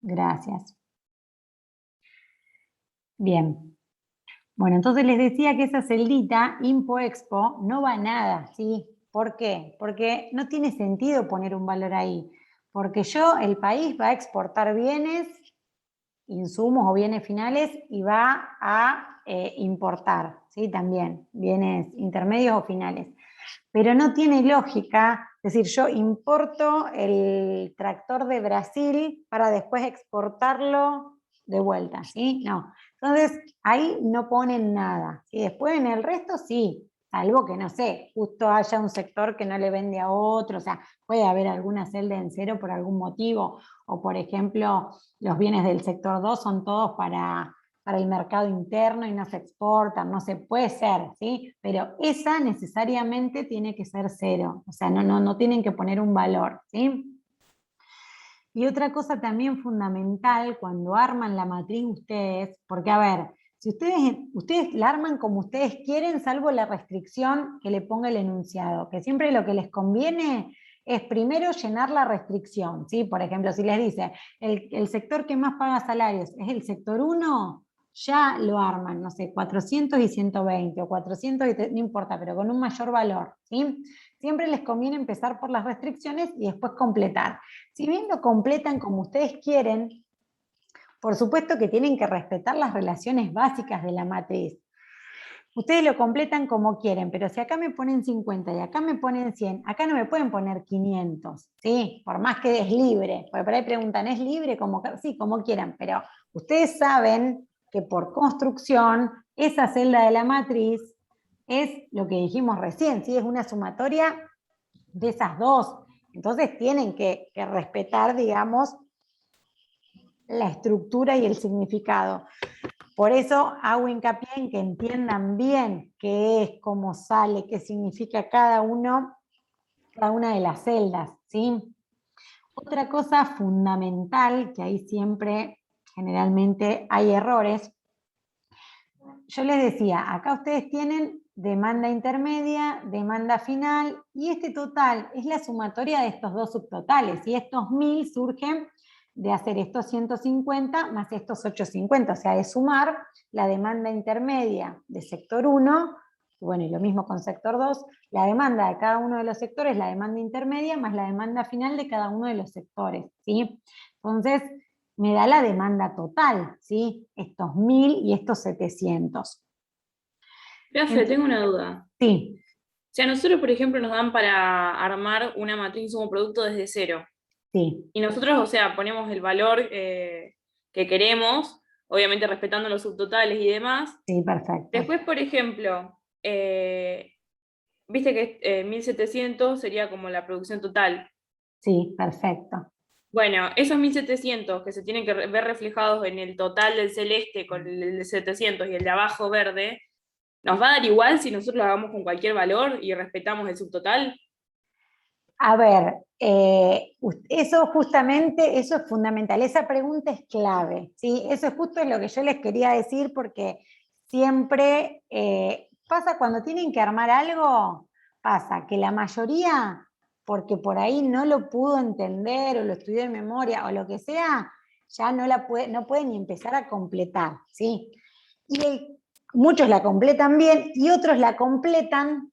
Gracias. Bien. Bueno, entonces les decía que esa celdita, Impo-Expo, no va a nada, ¿sí? ¿Por qué? Porque no tiene sentido poner un valor ahí. Porque el país va a exportar bienes, insumos o bienes finales y va a importar, ¿sí? También, bienes intermedios o finales. Pero no tiene lógica, es decir, yo importo el tractor de Brasil para después exportarlo de vuelta, ¿sí? No. Entonces, ahí no ponen nada. ¿Sí? Después en el resto sí, salvo que, no sé, justo haya un sector que no le vende a otro, o sea, puede haber alguna celda en cero por algún motivo, o por ejemplo, los bienes del sector 2 son todos para el mercado interno y no se exportan, no se puede ser, ¿sí? Pero esa necesariamente tiene que ser cero, o sea, no tienen que poner un valor, ¿sí? Y otra cosa también fundamental, cuando arman la matriz ustedes, porque a ver, si ustedes la arman como ustedes quieren, salvo la restricción que le ponga el enunciado, que siempre lo que les conviene es primero llenar la restricción, ¿sí? Por ejemplo, si les dice, el sector que más paga salarios es el sector 1, ya lo arman, no sé, 400 y 120, o 400 y no importa, pero con un mayor valor, ¿sí? Siempre les conviene empezar por las restricciones y después completar. Si bien lo completan como ustedes quieren, por supuesto que tienen que respetar las relaciones básicas de la matriz. Ustedes lo completan como quieren, pero si acá me ponen 50 y acá me ponen 100, acá no me pueden poner 500, ¿sí? Por más que es libre, porque por ahí preguntan, ¿es libre? Sí, como quieran, pero ustedes saben que por construcción, esa celda de la matriz es lo que dijimos recién, ¿sí? Es una sumatoria de esas dos. Entonces tienen que respetar, digamos, la estructura y el significado. Por eso hago hincapié en que entiendan bien qué es, cómo sale, qué significa cada una de las celdas, ¿sí? Otra cosa fundamental, que ahí siempre generalmente hay errores, yo les decía, acá ustedes tienen demanda intermedia, demanda final, y este total es la sumatoria de estos dos subtotales, y estos 1000 surgen de hacer estos 150 más estos 850, o sea, de sumar la demanda intermedia de sector 1, bueno, y lo mismo con sector 2, la demanda de cada uno de los sectores, la demanda intermedia, más la demanda final de cada uno de los sectores, ¿sí? Entonces, me da la demanda total, ¿sí? Estos 1000 y estos 700. Profe, tengo una duda. Sí, Si a nosotros, por ejemplo, nos dan para armar una matriz insumo producto desde cero, sí, y nosotros, o sea, ponemos el valor que queremos, obviamente respetando los subtotales y demás. sí, perfecto. Después, por ejemplo, viste que 1700 sería como la producción total. Sí, perfecto. Bueno, esos 1700 que se tienen que ver reflejados en el total del celeste con el de 700 y el de abajo verde, ¿nos va a dar igual si nosotros lo hagamos con cualquier valor y respetamos el subtotal? A ver, eso justamente, eso es fundamental, esa pregunta es clave, ¿sí? Eso es justo lo que yo les quería decir porque siempre pasa cuando tienen que armar algo, pasa que la mayoría, porque por ahí no lo pudo entender o lo estudió de memoria o lo que sea, ya no puede ni empezar a completar, ¿sí? Muchos la completan bien y otros la completan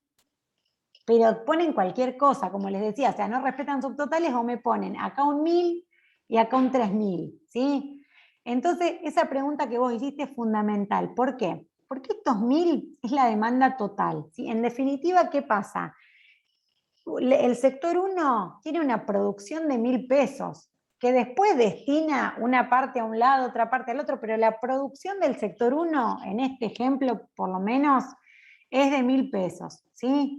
pero ponen cualquier cosa, como les decía, o sea, no respetan subtotales o me ponen acá un 1000 y acá un 3000, ¿sí? Entonces, esa pregunta que vos hiciste es fundamental. ¿Por qué? Porque estos 1000 es la demanda total, ¿sí? En definitiva, ¿qué pasa? El sector 1 tiene una producción de 1000 pesos, que después destina una parte a un lado, otra parte al otro, pero la producción del sector 1, en este ejemplo por lo menos, es de 1000 pesos, ¿sí?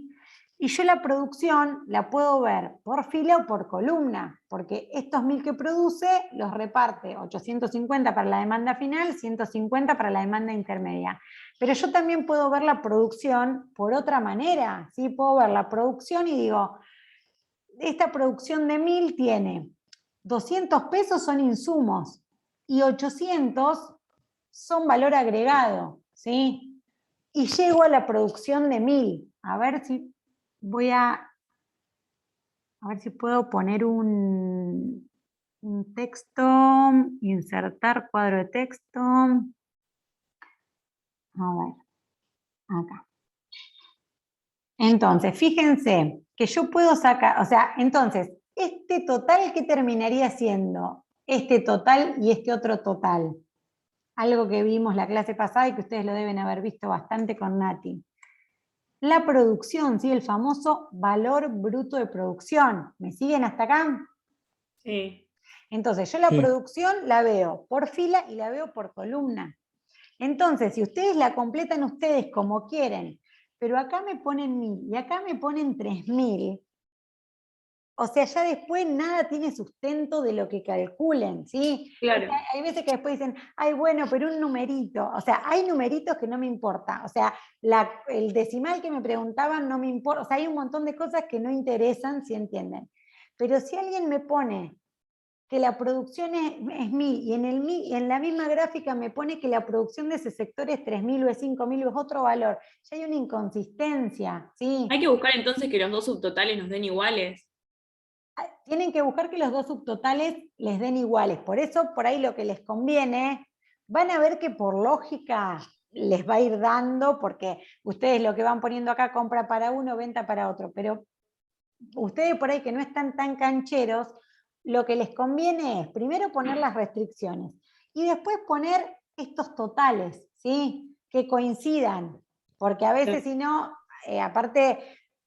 Y yo la producción la puedo ver por fila o por columna, porque estos 1000 que produce los reparte 850 para la demanda final, 150 para la demanda intermedia. Pero yo también puedo ver la producción por otra manera, ¿sí? Puedo ver la producción y digo, esta producción de 1000 tiene 200 pesos son insumos y 800 son valor agregado, ¿sí? Y llego a la producción de 1000. A ver si voy a ver si puedo poner un texto, insertar cuadro de texto. A ver, acá. Entonces, fíjense que yo puedo sacar, o sea, entonces, este total, ¿qué terminaría siendo? Este total y este otro total. Algo que vimos la clase pasada y que ustedes lo deben haber visto bastante con Nati. La producción, ¿sí? El famoso valor bruto de producción. ¿Me siguen hasta acá? Sí. Entonces, yo la Sí. producción la veo por fila y la veo por columna. Entonces, si ustedes la completan ustedes como quieren, pero acá me ponen 1000 y acá me ponen 3000, o sea, ya después nada tiene sustento de lo que calculen, ¿sí? Claro. Hay veces que después dicen, ay, bueno, pero un numerito. O sea, hay numeritos que no me importa. O sea, el decimal que me preguntaban no me importa. O sea, hay un montón de cosas que no interesan, si entienden. Pero si alguien me pone que la producción es 1000 y en la misma gráfica me pone que la producción de ese sector es 3000 o es 5000 o es otro valor, ya hay una inconsistencia, ¿sí? Hay que buscar entonces que los dos subtotales nos den iguales. Tienen que buscar que los dos subtotales les den iguales. Por eso, por ahí lo que les conviene, van a ver que por lógica les va a ir dando, porque ustedes lo que van poniendo acá, compra para uno, venta para otro, pero ustedes por ahí que no están tan cancheros, lo que les conviene es primero poner las restricciones y después poner estos totales, ¿sí? Que coincidan, porque a veces si no, aparte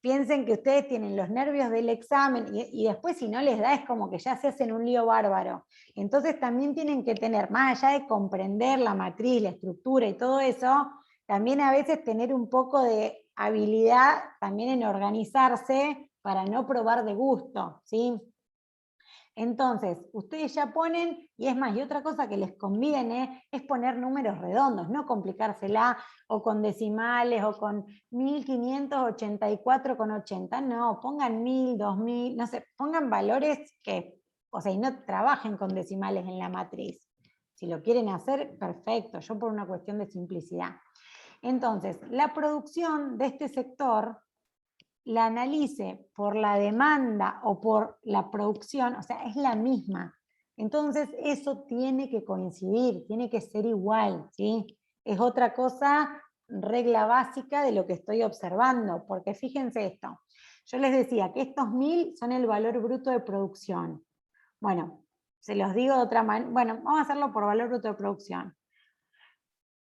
piensen que ustedes tienen los nervios del examen y después si no les da es como que ya se hacen un lío bárbaro. Entonces también tienen que tener, más allá de comprender la matriz, la estructura y todo eso, también a veces tener un poco de habilidad también en organizarse para no probar de gusto, ¿sí? Entonces, ustedes ya ponen, y es más, y otra cosa que les conviene es poner números redondos, no complicársela o con decimales o con 1584,80, no, pongan 1000, 2000, no sé, pongan valores que, o sea, y no trabajen con decimales en la matriz. Si lo quieren hacer, perfecto, yo por una cuestión de simplicidad. Entonces, la producción de este sector la analice por la demanda o por la producción, o sea, es la misma. Entonces, eso tiene que coincidir, tiene que ser igual, ¿sí? Es otra cosa, regla básica de lo que estoy observando, porque fíjense esto. Yo les decía que estos 1000 son el valor bruto de producción. Bueno, se los digo de otra manera. Bueno, vamos a hacerlo por valor bruto de producción.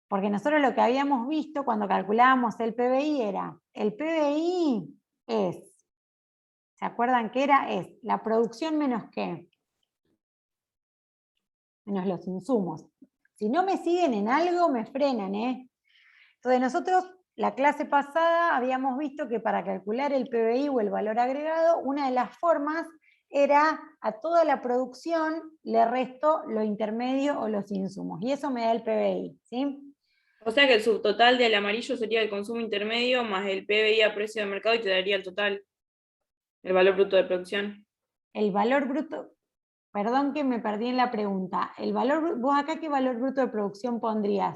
Porque nosotros lo que habíamos visto cuando calculábamos el PBI era, el PBI es, ¿se acuerdan qué era? Es la producción menos qué, menos los insumos. Si no me siguen en algo, me frenan, ¿eh? Entonces nosotros, la clase pasada, habíamos visto que para calcular el PBI o el valor agregado, una de las formas era a toda la producción le resto lo intermedio o los insumos. Y eso me da el PBI, ¿sí? O sea que el subtotal del amarillo sería el consumo intermedio más el PBI a precio de mercado y te daría el total, el valor bruto de producción. El valor bruto, perdón que me perdí en la pregunta. El valor, vos acá, ¿qué valor bruto de producción pondrías?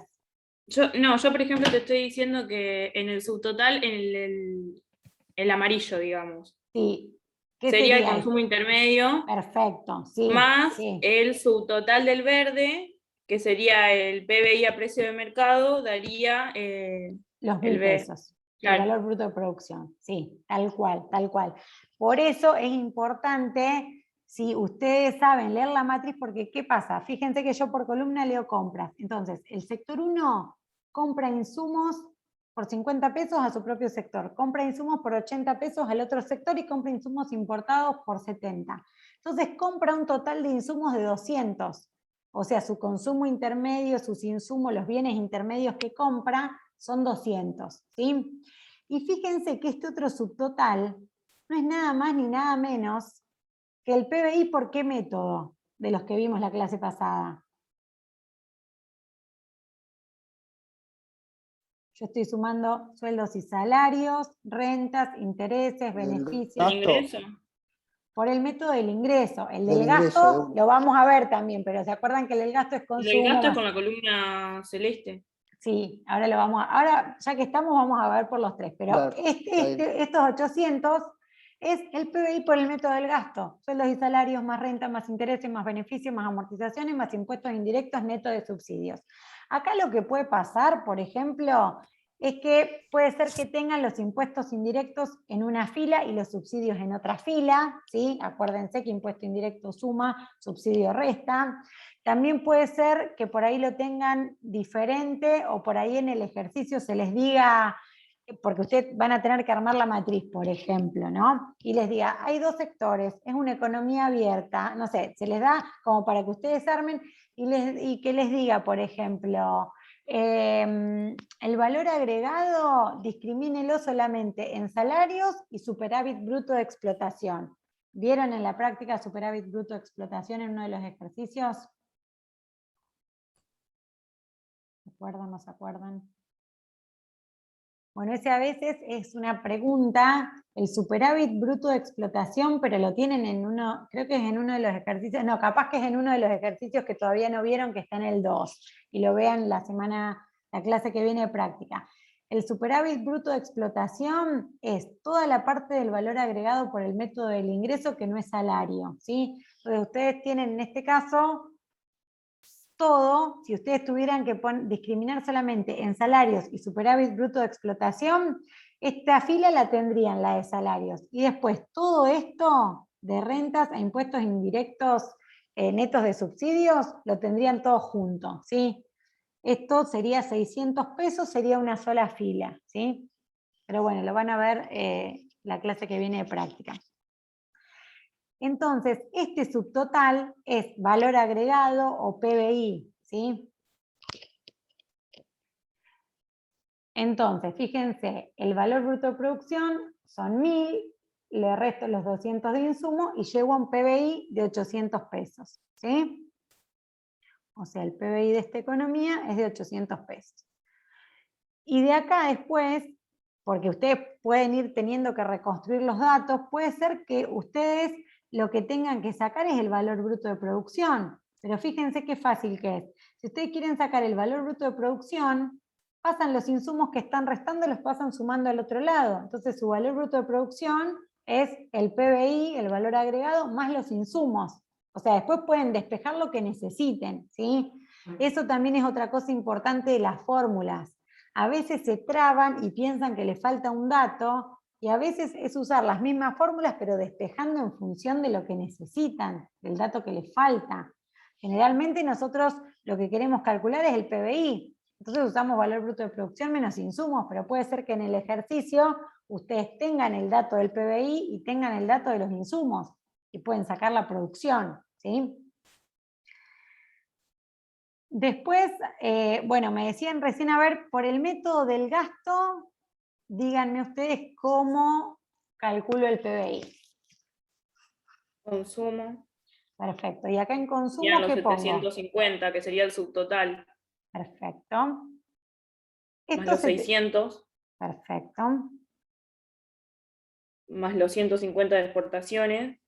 Yo por ejemplo te estoy diciendo que en el subtotal, el amarillo, digamos, Sí. ¿Qué sería el sería? consumo intermedio Perfecto, sí, más sí. el subtotal del verde, que sería el PBI a precio de mercado, daría Los el 1000 B. pesos. El Claro. valor bruto de producción. Sí, tal cual, tal cual. Por eso es importante, si ustedes saben leer la matriz, porque ¿qué pasa? Fíjense que yo por columna leo compras. Entonces, el sector 1 compra insumos por 50 pesos a su propio sector, compra insumos por 80 pesos al otro sector y compra insumos importados por 70. Entonces compra un total de insumos de 200. O sea, su consumo intermedio, sus insumos, los bienes intermedios que compra, son 200, ¿sí? Y fíjense que este otro subtotal no es nada más ni nada menos que el PBI por qué método de los que vimos la clase pasada. Yo estoy sumando sueldos y salarios, rentas, intereses, beneficios. ¿El Gasto. ingreso? Por el método del ingreso. El del Del ingreso, gasto lo vamos a ver también, pero ¿se acuerdan que el del gasto es El consumo? gasto es Más... con la columna celeste. Sí, ahora lo vamos a... Ahora, ya que estamos, vamos a ver por los tres. Pero Claro, estos 800 es el PBI por el método del gasto. Sueldos y salarios, más renta, más intereses, más beneficios, más amortizaciones, más impuestos indirectos, neto de subsidios. Acá lo que puede pasar, por ejemplo, es que puede ser que tengan los impuestos indirectos en una fila y los subsidios en otra fila, ¿sí? Acuérdense que impuesto indirecto suma, subsidio resta. También puede ser que por ahí lo tengan diferente o por ahí en el ejercicio se les diga, porque ustedes van a tener que armar la matriz, por ejemplo, ¿no? Y les diga, hay dos sectores, es una economía abierta, no sé, se les da como para que ustedes armen y que les diga, por ejemplo, el valor agregado, discrimínelo solamente en salarios y superávit bruto de explotación. ¿Vieron en la práctica superávit bruto de explotación en uno de los ejercicios? ¿Se acuerdan, no se acuerdan? Bueno, ese a veces es una pregunta, el superávit bruto de explotación, pero lo tienen en uno, creo que es en uno de los ejercicios, no, capaz que es en uno de los ejercicios que todavía no vieron, que está en el 2, y lo vean la clase que viene de práctica. El superávit bruto de explotación es toda la parte del valor agregado por el método del ingreso que no es salario, ¿sí? Entonces ustedes tienen en este caso todo, si ustedes tuvieran que discriminar solamente en salarios y superávit bruto de explotación, esta fila la tendrían la de salarios. Y después todo esto de rentas e impuestos indirectos netos de subsidios, lo tendrían todo junto, ¿sí? Esto sería 600 pesos, sería una sola fila, ¿sí? Pero bueno, lo van a ver la clase que viene de práctica. Entonces, este subtotal es valor agregado o PBI, ¿sí? Entonces, fíjense, el valor bruto de producción son 1000, le resto los 200 de insumo y llego a un PBI de 800 pesos, ¿sí? O sea, el PBI de esta economía es de 800 pesos. Y de acá después, porque ustedes pueden ir teniendo que reconstruir los datos, puede ser que ustedes lo que tengan que sacar es el valor bruto de producción. Pero fíjense qué fácil que es. Si ustedes quieren sacar el valor bruto de producción, pasan los insumos que están restando, los pasan sumando al otro lado. Entonces su valor bruto de producción es el PBI, el valor agregado, más los insumos. O sea, después pueden despejar lo que necesiten, ¿sí? Eso también es otra cosa importante de las fórmulas. A veces se traban y piensan que les falta un dato, y a veces es usar las mismas fórmulas, pero despejando en función de lo que necesitan, del dato que les falta. Generalmente nosotros lo que queremos calcular es el PBI, entonces usamos valor bruto de producción menos insumos, pero puede ser que en el ejercicio ustedes tengan el dato del PBI y tengan el dato de los insumos, y pueden sacar la producción, ¿sí? Después, bueno, me decían recién, a ver, por el método del gasto, díganme ustedes cómo calculo el PBI. Consumo. Perfecto. Y acá en consumo, Serían los ¿qué pongo? 750, que sería el subtotal. Perfecto. Más Esto los 600. Perfecto. Más los 150 de exportaciones.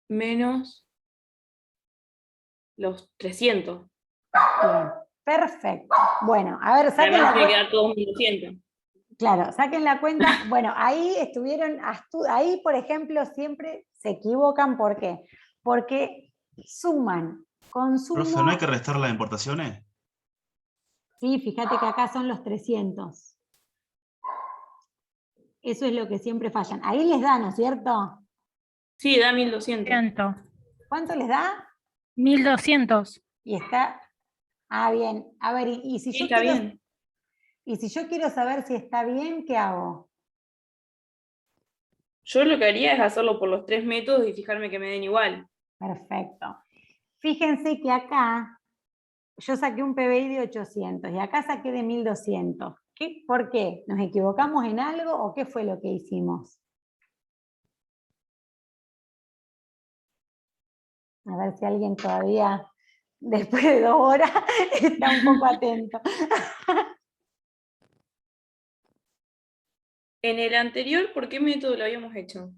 Menos los 300. Bien. Perfecto. Bueno, a ver, saquen Además la tiene que cuenta. dar todos 1200. Claro, saquen la cuenta. Bueno, ahí estuvieron, ahí por ejemplo siempre se equivocan. ¿Por qué? Porque suman consumo. Profe, ¿no hay que restar las importaciones? Sí, fíjate que acá son los 300. Eso es lo que siempre fallan. Ahí les da, ¿no es cierto? Sí, da 1200. ¿Cuánto les da? 1200. Y está... Ah, bien. A ver, y si Sí, yo está quiero... bien. Y si yo quiero saber si está bien, ¿qué hago? Yo lo que haría es hacerlo por los 3 métodos y fijarme que me den igual. Perfecto. Fíjense que acá yo saqué un PBI de 800 y acá saqué de 1200. ¿Por qué? ¿Nos equivocamos en algo o qué fue lo que hicimos? A ver si alguien todavía, después de 2 horas, está un poco atento. En el anterior, ¿por qué método lo habíamos hecho?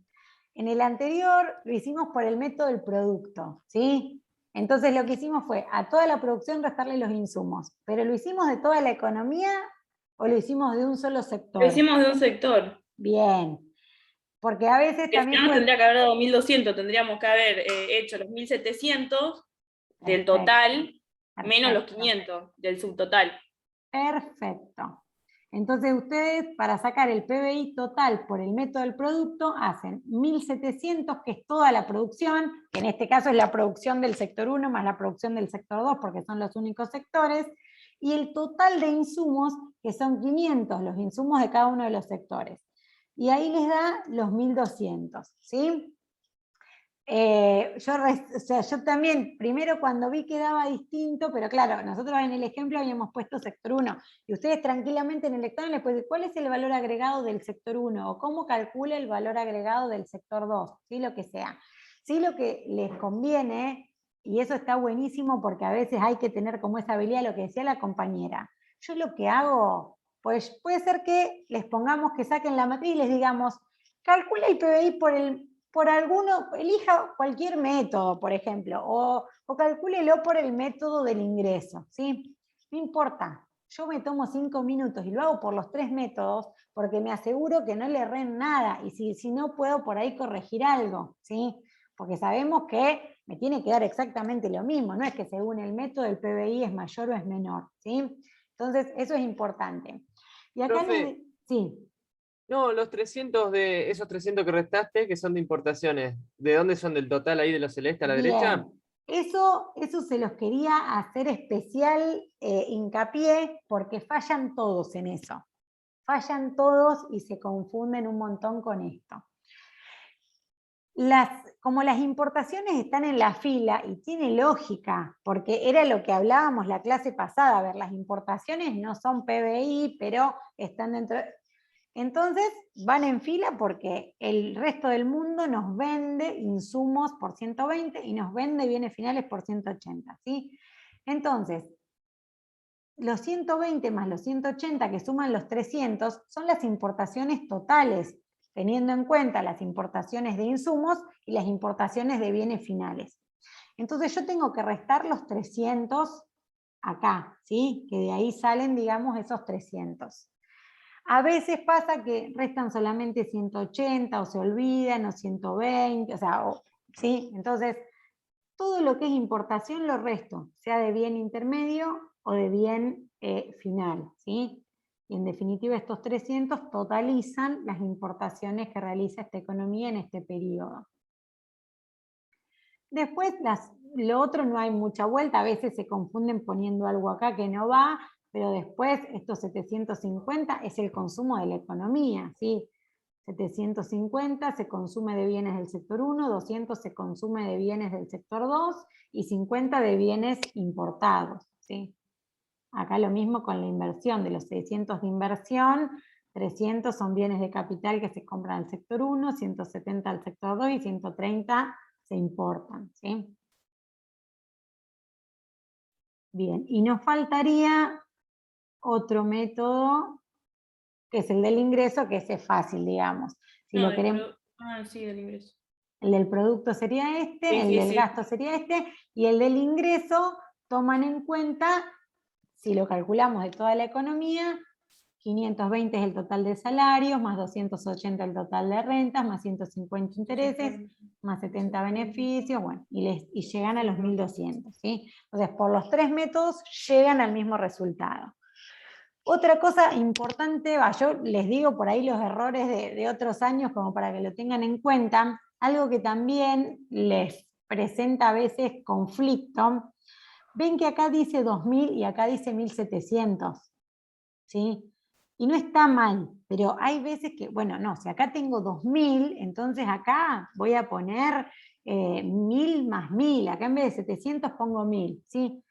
En el anterior lo hicimos por el método del producto, ¿sí? Entonces lo que hicimos fue a toda la producción restarle los insumos, pero lo hicimos de toda la economía ¿O lo hicimos de un solo sector? Lo hicimos de un sector. Bien. Porque a veces Que también si no, puede... tendría que haber dado 1.200, tendríamos que haber hecho los 1.700 del Perfecto, total, menos los perfecto. 500 del subtotal. Perfecto. Entonces ustedes, para sacar el PBI total por el método del producto, hacen 1.700, que es toda la producción, que en este caso es la producción del sector 1 más la producción del sector 2, porque son los únicos sectores, y el total de insumos, que son 500, los insumos de cada uno de los sectores. Y ahí les da los 1.200, ¿sí? Yo también, primero cuando vi que daba distinto, pero claro, nosotros en el ejemplo habíamos puesto sector 1, y ustedes tranquilamente en el examen les pueden decir cuál es el valor agregado del sector 1, o cómo calcula el valor agregado del sector 2, ¿sí? Lo que sea. Sí, lo que les conviene, y eso está buenísimo porque a veces hay que tener como esa habilidad, lo que decía la compañera, yo lo que hago, pues puede ser que les pongamos que saquen la matriz y les digamos, calcula el PBI por alguno, elija cualquier método, por ejemplo, o calcúlelo por el método del ingreso, ¿sí? No importa, yo me tomo 5 minutos y lo hago por los 3 métodos porque me aseguro que no le erren nada y si no puedo por ahí corregir algo, ¿sí? Porque sabemos que me tiene que dar exactamente lo mismo, no es que según el método el PBI es mayor o es menor, ¿sí? Entonces eso es importante. Y acá Profe, sí. no, esos 300 que restaste, que son de importaciones, ¿de dónde son del total ahí de los celeste a la derecha? Bien, eso se los quería hacer especial hincapié porque fallan todos en eso. Fallan todos y se confunden un montón con esto. Como las importaciones están en la fila, y tiene lógica, porque era lo que hablábamos la clase pasada, a ver, las importaciones no son PBI, pero están dentro... Entonces van en fila porque el resto del mundo nos vende insumos por 120 y nos vende bienes finales por 180, ¿sí? Entonces, los 120 más los 180 que suman los 300 son las importaciones totales, teniendo en cuenta las importaciones de insumos y las importaciones de bienes finales. Entonces yo tengo que restar los 300 acá, ¿sí? Que de ahí salen, digamos, esos 300. A veces pasa que restan solamente 180 o se olvidan o 120, o sea, ¿sí? Entonces, todo lo que es importación lo resto, sea de bien intermedio o de bien final, ¿sí? Y en definitiva estos 300 totalizan las importaciones que realiza esta economía en este periodo. Después, lo otro no hay mucha vuelta, a veces se confunden poniendo algo acá que no va, pero después estos 750 es el consumo de la economía, ¿sí? 750 se consume de bienes del sector 1, 200 se consume de bienes del sector 2 y 50 de bienes importados, ¿sí? Acá lo mismo con la inversión, de los 600 de inversión, 300 son bienes de capital que se compran al sector 1, 170 al sector 2 y 130 se importan, ¿sí? Bien, y nos faltaría otro método, que es el del ingreso, que ese es fácil, digamos. Si No, lo queremos, sí, del ingreso. el del producto sería este, Sí, el sí, del sí. gasto sería este, y el del ingreso toman en cuenta, si lo calculamos de toda la economía, 520 es el total de salarios, más 280 el total de rentas, más 150 intereses, más 70 beneficios, bueno, y llegan a los 1.200, ¿sí? Entonces, por los 3 métodos llegan al mismo resultado. Otra cosa importante, yo les digo por ahí los errores de otros años como para que lo tengan en cuenta, algo que también les presenta a veces conflicto. Ven que acá dice 2.000 y acá dice 1.700, ¿sí? Y no está mal, pero hay veces que, bueno, no, si acá tengo 2.000, entonces acá voy a poner 1.000 más 1.000, acá en vez de 700 pongo 1.000, ¿sí?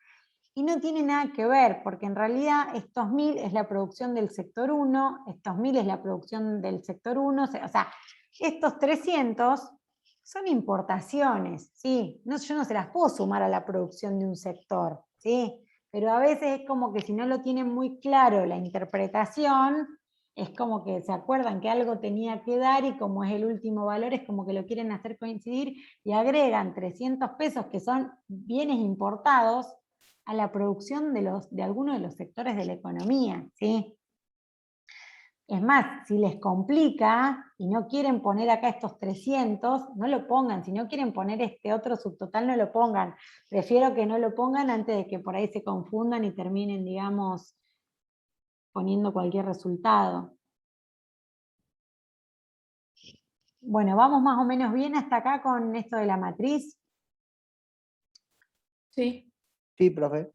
Y no tiene nada que ver, porque en realidad estos 1.000 es la producción del sector 1, estos 1.000 es la producción del sector 1, o sea, estos 300 son importaciones, ¿sí? No, yo no se las puedo sumar a la producción de un sector, ¿sí? Pero a veces es como que si no lo tienen muy claro la interpretación, es como que se acuerdan que algo tenía que dar y como es el último valor, es como que lo quieren hacer coincidir y agregan 300 pesos que son bienes importados a la producción de algunos de los sectores de la economía, ¿sí? Es más, si les complica y no quieren poner acá estos 300, no lo pongan. Si no quieren poner este otro subtotal, no lo pongan. Prefiero que no lo pongan antes de que por ahí se confundan y terminen, digamos, poniendo cualquier resultado. Bueno, vamos más o menos bien hasta acá con esto de la matriz. Sí. Sí, profe.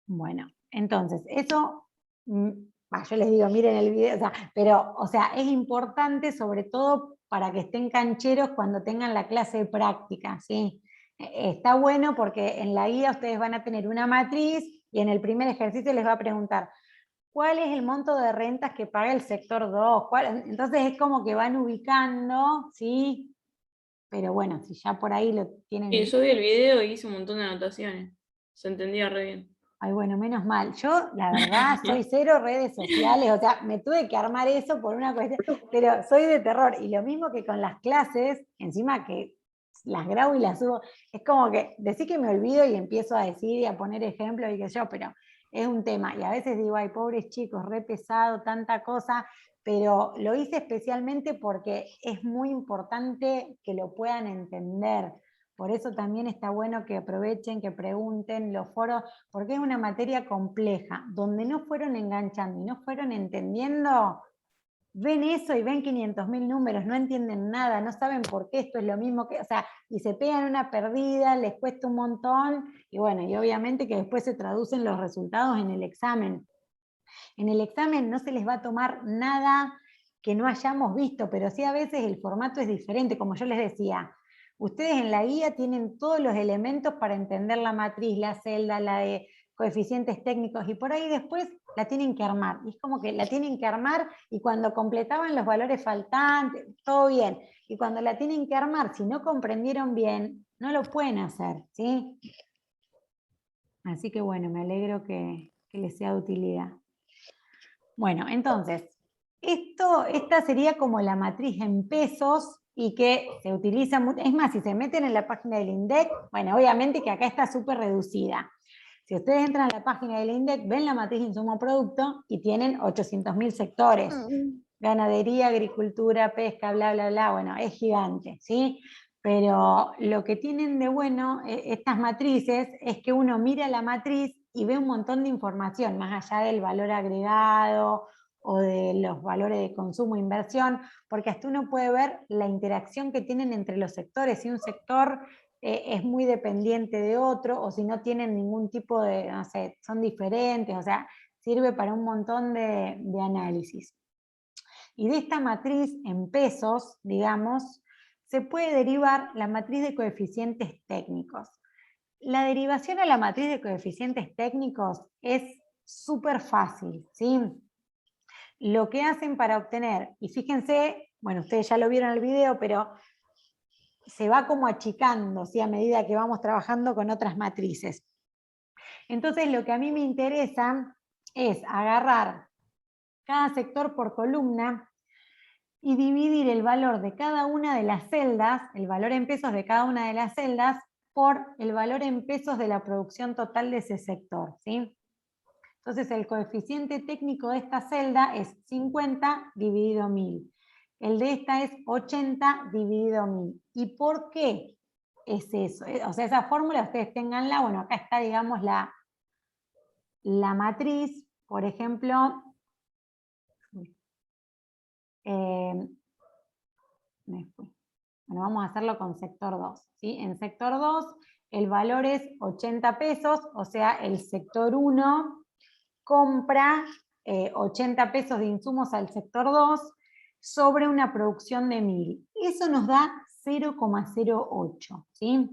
Bueno, entonces, eso, yo les digo, miren el video, o sea, pero, o sea, es importante sobre todo para que estén cancheros cuando tengan la clase de práctica, ¿sí? Está bueno porque en la guía ustedes van a tener una matriz y en el primer ejercicio les va a preguntar, ¿cuál es el monto de rentas que paga el sector 2? Entonces es como que van ubicando, ¿sí? Pero bueno, si ya por ahí lo tienen... Sí, yo vi el video y hice un montón de anotaciones. Se entendía re bien. Ay, bueno, menos mal. Yo, la verdad, soy cero redes sociales, o sea, me tuve que armar eso por una cuestión, pero soy de terror. Y lo mismo que con las clases, encima que las grabo y las subo, es como que decir que me olvido y empiezo a decir y a poner ejemplos y qué sé yo, pero es un tema. Y a veces digo, ay, pobres chicos, re pesado, tanta cosa, pero lo hice especialmente porque es muy importante que lo puedan entender. Por eso también está bueno que aprovechen, que pregunten los foros, porque es una materia compleja, donde no fueron enganchando y no fueron entendiendo, ven eso y ven 500.000 números, no entienden nada, no saben por qué esto es lo mismo que, o sea, y se pegan una perdida, les cuesta un montón, y bueno, y obviamente que después se traducen los resultados en el examen. En el examen no se les va a tomar nada que no hayamos visto, pero sí a veces el formato es diferente, como yo les decía. Ustedes en la guía tienen todos los elementos para entender la matriz, la celda, la de coeficientes técnicos, y por ahí después la tienen que armar. Y es como que la tienen que armar, y cuando completaban los valores faltantes, todo bien. Y cuando la tienen que armar, si no comprendieron bien, no lo pueden hacer, ¿sí? Así que bueno, me alegro que les sea de utilidad. Bueno, entonces, esta sería como la matriz en pesos y que se utiliza mucho. Es más, si se meten en la página del INDEC, bueno, obviamente que acá está súper reducida. Si ustedes entran a la página del INDEC, ven la matriz insumo-producto y tienen 800.000 sectores. Ganadería, agricultura, pesca, bla, bla, bla. Bueno, es gigante, ¿sí? Pero lo que tienen de bueno estas matrices es que uno mira la matriz y ve un montón de información, más allá del valor agregado o de los valores de consumo e inversión, porque hasta uno puede ver la interacción que tienen entre los sectores, si un sector es muy dependiente de otro, o si no tienen ningún tipo de, no sé, son diferentes, o sea, sirve para un montón de análisis. Y de esta matriz en pesos, digamos, se puede derivar la matriz de coeficientes técnicos. La derivación a la matriz de coeficientes técnicos es súper fácil, ¿sí? Lo que hacen para obtener, y fíjense, bueno, ustedes ya lo vieron en el video, pero se va como achicando, ¿sí? A medida que vamos trabajando con otras matrices. Entonces, lo que a mí me interesa es agarrar cada sector por columna y dividir el valor de cada una de las celdas, el valor en pesos de cada una de las celdas, por el valor en pesos de la producción total de ese sector, ¿sí? Entonces el coeficiente técnico de esta celda es 50 dividido 1000. El de esta es 80 dividido 1000. ¿Y por qué es eso? O sea, esa fórmula ustedes tenganla, bueno, acá está, digamos, la matriz, por ejemplo, me fui. Bueno, vamos a hacerlo con sector 2. ¿sí? En sector 2 el valor es 80 pesos, o sea, el sector 1 compra 80 pesos de insumos al sector 2 sobre una producción de 1000. Eso nos da 0,08. ¿sí?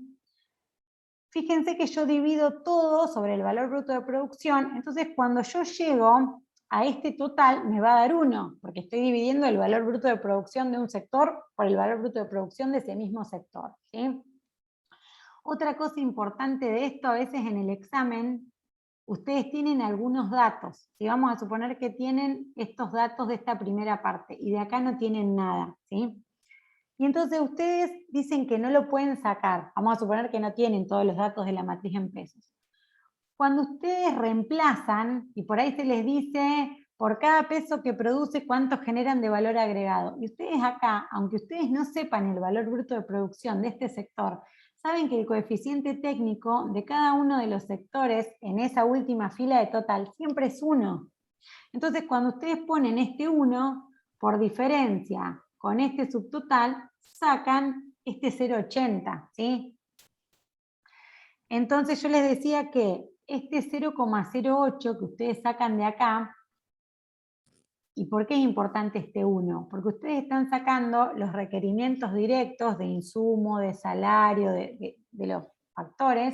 Fíjense que yo divido todo sobre el valor bruto de producción, entonces cuando yo llego a este total me va a dar 1, porque estoy dividiendo el valor bruto de producción de un sector por el valor bruto de producción de ese mismo sector. ¿sí? Otra cosa importante de esto, a veces en el examen, ustedes tienen algunos datos. Si vamos a suponer que tienen estos datos de esta primera parte, y de acá no tienen nada. ¿sí? Y entonces ustedes dicen que no lo pueden sacar. Vamos a suponer que no tienen todos los datos de la matriz en pesos. Cuando ustedes reemplazan, y por ahí se les dice, por cada peso que produce, cuánto generan de valor agregado. Y ustedes acá, aunque ustedes no sepan el valor bruto de producción de este sector, saben que el coeficiente técnico de cada uno de los sectores en esa última fila de total siempre es 1. Entonces, cuando ustedes ponen este 1, por diferencia con este subtotal, sacan este 0,80, ¿sí? Entonces yo les decía que este 0,08 que ustedes sacan de acá, ¿y por qué es importante este 1? Porque ustedes están sacando los requerimientos directos de insumo, de salario, de los factores,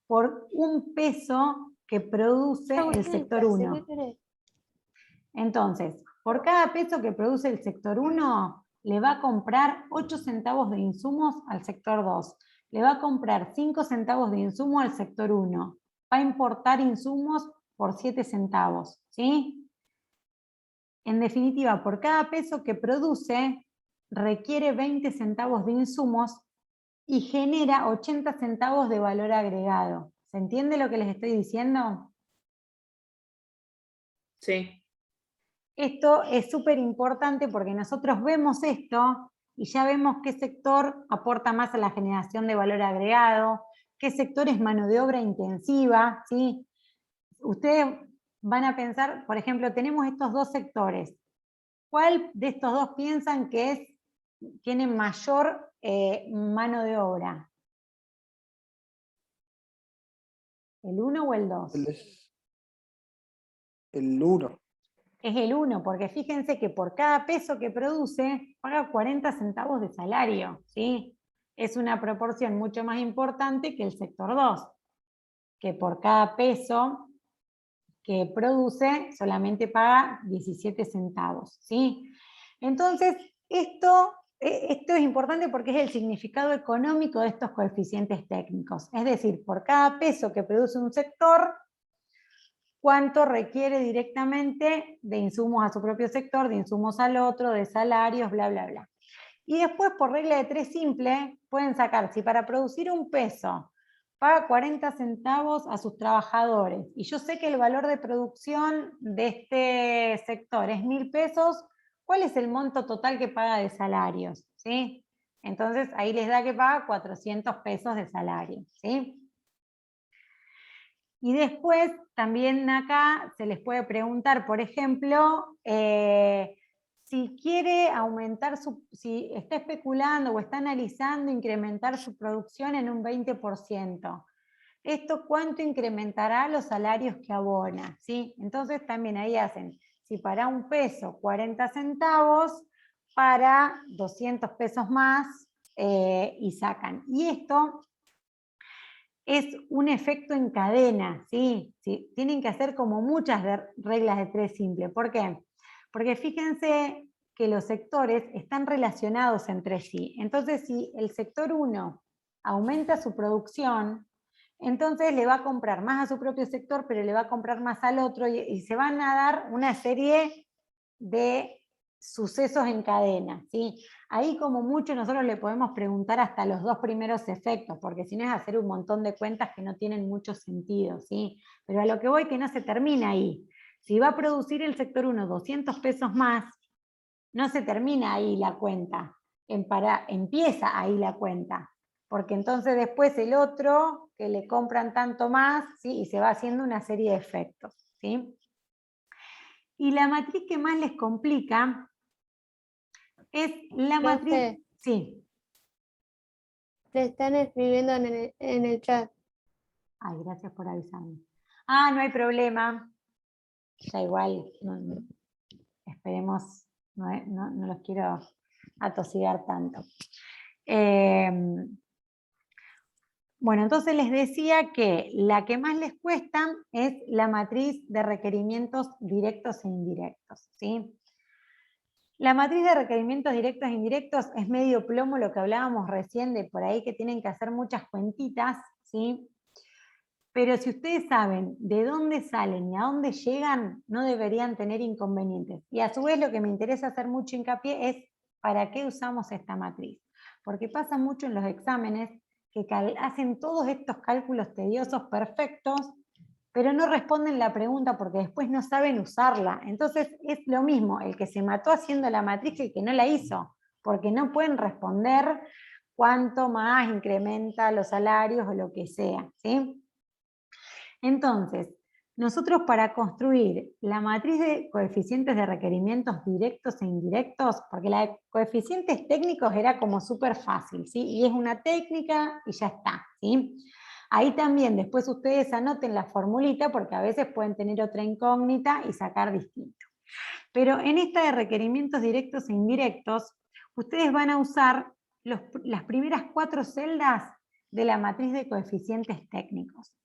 por un peso que produce el sector 1. Entonces, por cada peso que produce el sector 1, le va a comprar 8 centavos de insumos al sector 2. Le va a comprar 5 centavos de insumo al sector 1. Va a importar insumos por 7 centavos, ¿sí? En definitiva, por cada peso que produce, requiere 20 centavos de insumos y genera 80 centavos de valor agregado. ¿Se entiende lo que les estoy diciendo? Sí. Esto es súper importante porque nosotros vemos esto y ya vemos qué sector aporta más a la generación de valor agregado, qué sector es mano de obra intensiva, ¿sí? Ustedes van a pensar, por ejemplo, tenemos estos dos sectores. ¿Cuál de estos dos piensan que tiene mayor mano de obra? ¿El 1 o el 2? El 1. Es el 1, porque fíjense que por cada peso que produce, paga 40 centavos de salario, ¿sí? Es una proporción mucho más importante que el sector 2, que por cada peso que produce solamente paga 17 centavos, ¿sí? Entonces, esto es importante porque es el significado económico de estos coeficientes técnicos. Es decir, por cada peso que produce un sector, cuánto requiere directamente de insumos a su propio sector, de insumos al otro, de salarios, bla, bla, bla. Y después, por regla de 3 simple, pueden sacar, si para producir un peso paga 40 centavos a sus trabajadores, y yo sé que el valor de producción de este sector es 1.000 pesos, ¿cuál es el monto total que paga de salarios? ¿Sí? Entonces, ahí les da que paga 400 pesos de salario, ¿sí? Y después también acá se les puede preguntar, por ejemplo, si quiere aumentar si está especulando o está analizando incrementar su producción en un 20%. ¿Esto cuánto incrementará los salarios que abona? ¿Sí? Entonces también ahí hacen, si para un peso 40 centavos, para 200 pesos más y sacan. Y esto es un efecto en cadena, ¿sí? ¿Sí? Tienen que hacer como muchas reglas de 3 simple. ¿Por qué? Porque fíjense que los sectores están relacionados entre sí. Entonces, si el sector 1 aumenta su producción, entonces le va a comprar más a su propio sector, pero le va a comprar más al otro, y se van a dar una serie de sucesos en cadena, ¿sí? Ahí como mucho nosotros le podemos preguntar hasta los 2 primeros efectos, porque si no es hacer un montón de cuentas que no tienen mucho sentido, ¿sí? Pero a lo que voy que no se termina ahí. Si va a producir el sector 1 200 pesos más, no se termina ahí la cuenta, empieza ahí la cuenta, porque entonces después el otro que le compran tanto más, ¿sí? Y se va haciendo una serie de efectos, ¿sí? Y la matriz que más les complica es la matriz... Sí. Te están escribiendo en el chat. Ay, gracias por avisarme. Ah, no hay problema. Ya igual, esperemos, no los quiero atosigar tanto. Bueno, entonces les decía que la que más les cuesta es la matriz de requerimientos directos e indirectos, ¿sí? La matriz de requerimientos directos e indirectos es medio plomo, lo que hablábamos recién de por ahí que tienen que hacer muchas cuentitas, ¿sí? Pero si ustedes saben de dónde salen y a dónde llegan, no deberían tener inconvenientes. Y a su vez lo que me interesa hacer mucho hincapié es ¿para qué usamos esta matriz? Porque pasa mucho en los exámenes que hacen todos estos cálculos tediosos perfectos pero no responden la pregunta porque después no saben usarla. Entonces es lo mismo el que se mató haciendo la matriz que el que no la hizo, porque no pueden responder cuánto más incrementa los salarios o lo que sea, ¿sí? Entonces, nosotros para construir la matriz de coeficientes de requerimientos directos e indirectos, porque la de coeficientes técnicos era como súper fácil, ¿sí? Y es una técnica y ya está, ¿sí? Ahí también después ustedes anoten la formulita porque a veces pueden tener otra incógnita y sacar distinto. Pero en esta de requerimientos directos e indirectos, ustedes van a usar las primeras 4 celdas de la matriz de coeficientes técnicos.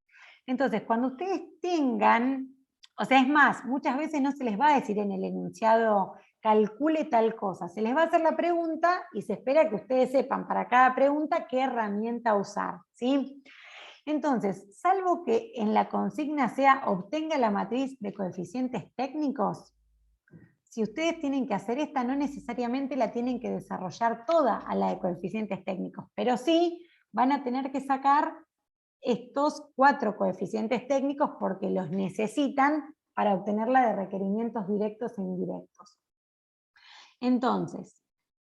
Entonces, cuando ustedes tengan, o sea, es más, muchas veces no se les va a decir en el enunciado calcule tal cosa, se les va a hacer la pregunta y se espera que ustedes sepan para cada pregunta qué herramienta usar, ¿sí? Entonces, salvo que en la consigna sea obtenga la matriz de coeficientes técnicos, si ustedes tienen que hacer esta, no necesariamente la tienen que desarrollar toda a la de coeficientes técnicos, pero sí van a tener que sacar estos 4 coeficientes técnicos porque los necesitan para obtener la de requerimientos directos e indirectos. Entonces,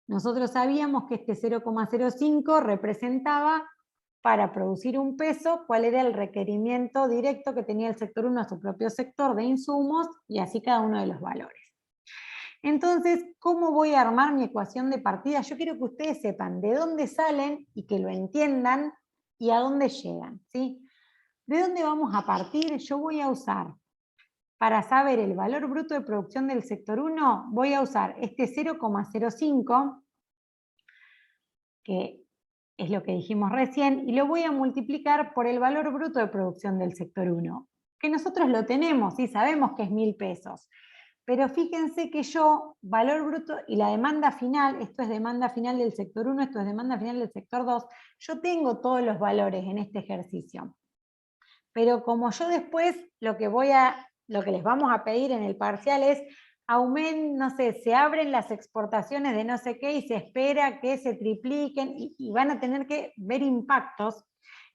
nosotros sabíamos que este 0,05 representaba, para producir un peso, cuál era el requerimiento directo que tenía el sector 1 a su propio sector de insumos, y así cada uno de los valores. Entonces, ¿cómo voy a armar mi ecuación de partida? Yo quiero que ustedes sepan de dónde salen y que lo entiendan y a dónde llegan, ¿sí? ¿De dónde vamos a partir? Yo voy a usar, para saber el valor bruto de producción del sector 1, voy a usar este 0,05, que es lo que dijimos recién, y lo voy a multiplicar por el valor bruto de producción del sector 1, que nosotros lo tenemos, ¿sí? Sabemos que es 1.000 pesos. Pero fíjense que yo, valor bruto y la demanda final, esto es demanda final del sector 1, esto es demanda final del sector 2, yo tengo todos los valores en este ejercicio. Pero como yo después lo que les vamos a pedir en el parcial es no sé, se abren las exportaciones de no sé qué y se espera que se tripliquen y van a tener que ver impactos.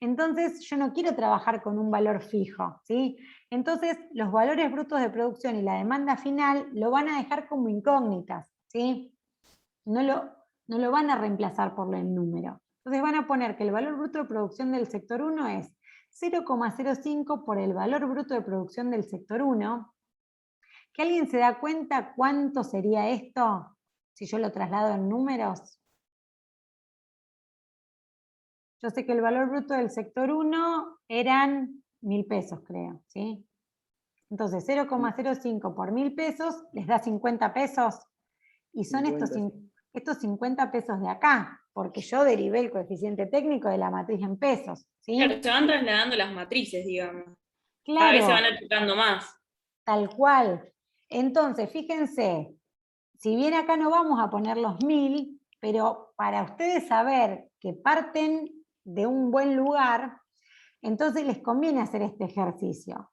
Entonces yo no quiero trabajar con un valor fijo, ¿sí? Entonces los valores brutos de producción y la demanda final lo van a dejar como incógnitas, ¿sí? No lo van a reemplazar por el número. Entonces van a poner que el valor bruto de producción del sector 1 es 0,05 por el valor bruto de producción del sector 1. ¿Que alguien se da cuenta cuánto sería esto si yo lo traslado en números? Yo sé que el valor bruto del sector 1 eran 1.000 pesos, creo, ¿sí? Entonces 0,05 por 1.000 pesos les da 50 pesos. Y son 50, estos 50 pesos de acá, porque yo derivé el coeficiente técnico de la matriz en pesos, ¿sí? Claro, se van trasladando las matrices, digamos. Claro. Cada vez se van aplicando más. Tal cual. Entonces, fíjense, si bien acá no vamos a poner los 1.000, pero para ustedes saber que parten de un buen lugar, entonces les conviene hacer este ejercicio.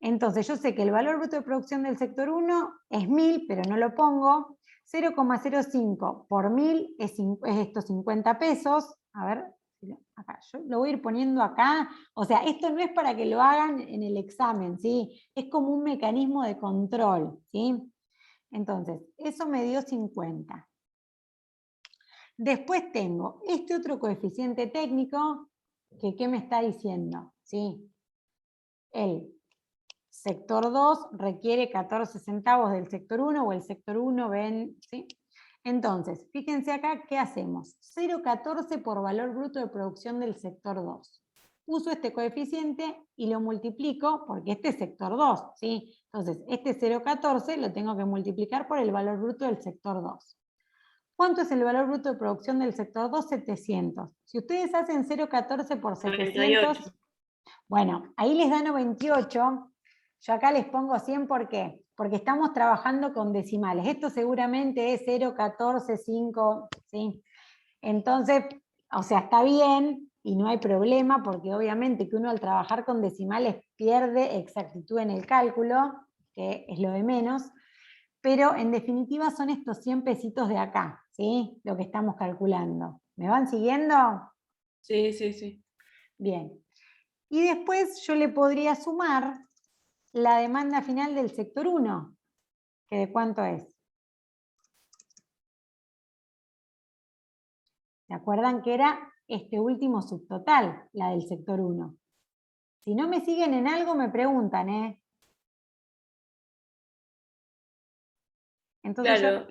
Entonces yo sé que el valor bruto de producción del sector 1 es 1.000, pero no lo pongo. 0,05 por 1.000 es estos 50 pesos. A ver, acá, yo lo voy a ir poniendo acá. O sea, esto no es para que lo hagan en el examen, ¿sí? Es como un mecanismo de control, ¿sí? Entonces, eso me dio 50. Después tengo este otro coeficiente técnico, que ¿qué me está diciendo? ¿Sí? El sector 2 requiere 14 centavos del sector 1, o el sector 1 ven, ¿sí? Entonces, fíjense acá, ¿qué hacemos? 0,14 por valor bruto de producción del sector 2. Uso este coeficiente y lo multiplico, porque este es sector 2, ¿sí? Entonces, este 0,14 lo tengo que multiplicar por el valor bruto del sector 2. ¿Cuánto es el valor bruto de producción del sector 2? 700. Si ustedes hacen 0,14 por 700, 98. bueno, ahí les da 98. Yo acá les pongo 100, ¿por qué? Porque estamos trabajando con decimales. Esto seguramente es 0,14,5, ¿sí? Entonces, o sea, está bien y no hay problema, porque obviamente que uno al trabajar con decimales pierde exactitud en el cálculo, que es lo de menos, pero en definitiva son estos 100 pesitos de acá, ¿sí? Lo que estamos calculando. ¿Me van siguiendo? Sí, sí, sí. Bien. Y después yo le podría sumar la demanda final del sector 1, que ¿de cuánto es? ¿Se acuerdan que era este último subtotal, la del sector 1? Si no me siguen en algo, me preguntan, ¿eh? Entonces Claro,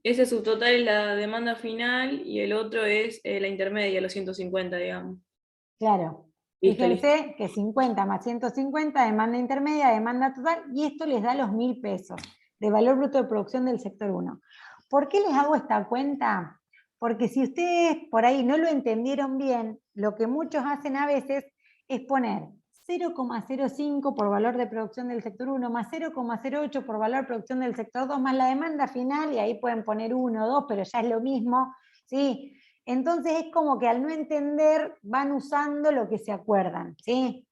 ese subtotal es la demanda final y el otro es la intermedia, los 150, digamos. claro, Listo, listo. fíjense que 50 más 150, demanda intermedia, demanda total, y esto les da los 1.000 pesos de valor bruto de producción del sector 1. ¿Por qué les hago esta cuenta? Porque si ustedes por ahí no lo entendieron bien, lo que muchos hacen a veces es poner 0,05 por valor de producción del sector 1, más 0,08 por valor de producción del sector 2, más la demanda final, y ahí pueden poner 1 o 2, pero ya es lo mismo, ¿sí? Entonces es como que al no entender van usando lo que se acuerdan, ¿sí?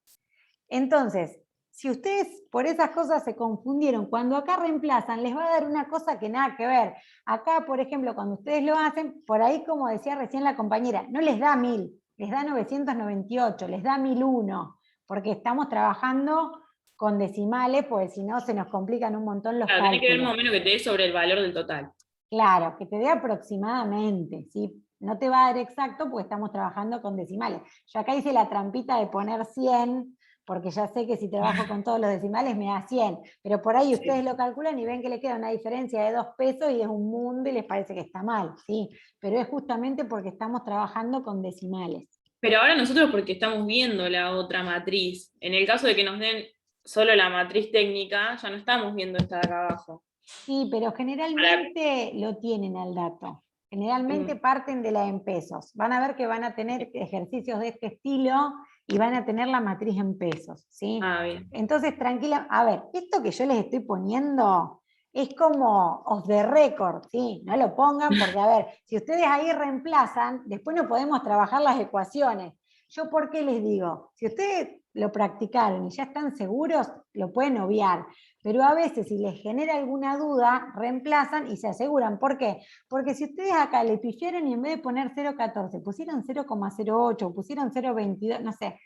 Entonces, si ustedes por esas cosas se confundieron, cuando acá reemplazan, les va a dar una cosa que nada que ver. Acá, por ejemplo, cuando ustedes lo hacen, por ahí, como decía recién la compañera, no les da 1.000, les da 998, les da 1.001, porque estamos trabajando con decimales, pues si no se nos complican un montón los Claro, tiene que ver cálculos. más o menos que te dé sobre el valor del total. Claro, que te dé aproximadamente, ¿sí? No te va a dar exacto porque estamos trabajando con decimales. Yo acá hice la trampita de poner 100, porque ya sé que si trabajo con todos los decimales me da 100, pero por ahí ustedes Sí. lo calculan y ven que le queda una diferencia de 2 pesos y es un mundo y les parece que está mal, ¿sí? Pero es justamente porque estamos trabajando con decimales. Pero ahora nosotros porque estamos viendo la otra matriz. En el caso de que nos den solo la matriz técnica, ya no estamos viendo esta de acá abajo. Sí, pero generalmente lo tienen al dato. Generalmente parten de la en pesos. Van a ver que van a tener ejercicios de este estilo y van a tener la matriz en pesos, ¿sí? Ah, bien. Entonces, tranquila, a ver, esto que yo les estoy poniendo es como off the record, ¿sí? No lo pongan porque, a ver, si ustedes ahí reemplazan, después no podemos trabajar las ecuaciones. ¿Yo por qué les digo? Si ustedes lo practicaron y ya están seguros, lo pueden obviar. Pero a veces si les genera alguna duda, reemplazan y se aseguran. ¿Por qué? Porque si ustedes acá le pifiaron y en vez de poner 0,14 pusieron 0,08, pusieron 0,22, no sé,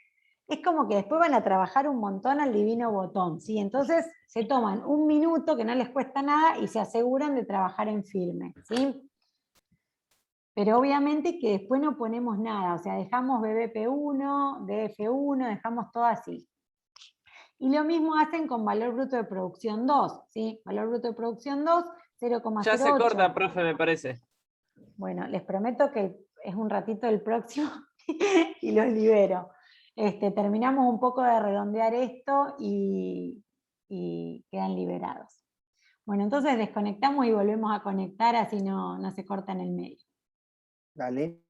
es como que después van a trabajar un montón al divino botón, ¿sí? Entonces se toman un minuto que no les cuesta nada y se aseguran de trabajar en firme, ¿sí? Pero obviamente que después no ponemos nada, o sea, dejamos BBP1, DF1, dejamos todo así. Y lo mismo hacen con valor bruto de producción 2, ¿sí? Valor bruto de producción 2, Ya se corta, 0,08. profe, me parece. Bueno, les prometo que es un ratito el próximo y los libero. Terminamos un poco de redondear esto y quedan liberados. Bueno, entonces desconectamos y volvemos a conectar, así no se corta en el medio. Dale.